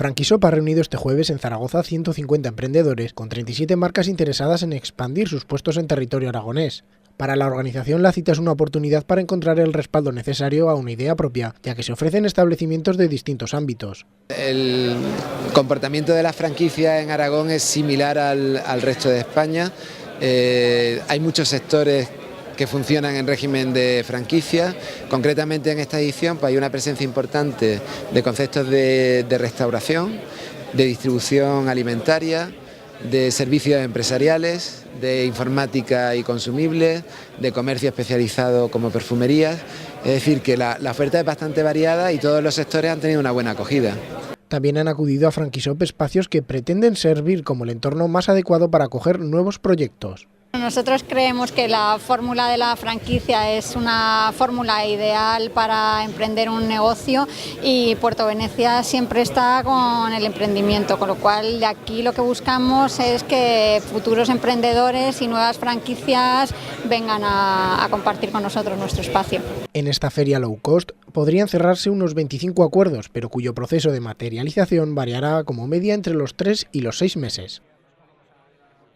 Franquishop ha reunido este jueves en Zaragoza a 150 emprendedores con 37 marcas interesadas en expandir sus puestos en territorio aragonés. Para la organización, la cita es una oportunidad para encontrar el respaldo necesario a una idea propia, ya que se ofrecen establecimientos de distintos ámbitos. El comportamiento de la franquicia en Aragón es similar al resto de España. Hay muchos sectores que funcionan en régimen de franquicia. Concretamente en esta edición pues hay una presencia importante de conceptos de restauración, de distribución alimentaria, de servicios empresariales, de informática y consumibles, de comercio especializado como perfumerías. Es decir, que la oferta es bastante variada y todos los sectores han tenido una buena acogida. También han acudido a Franquishop espacios que pretenden servir como el entorno más adecuado para acoger nuevos proyectos. Nosotros creemos que la fórmula de la franquicia es una fórmula ideal para emprender un negocio y Puerto Venecia siempre está con el emprendimiento, con lo cual de aquí lo que buscamos es que futuros emprendedores y nuevas franquicias vengan a compartir con nosotros nuestro espacio. En esta feria low cost podrían cerrarse unos 25 acuerdos, pero cuyo proceso de materialización variará como media entre los 3 y los 6 meses.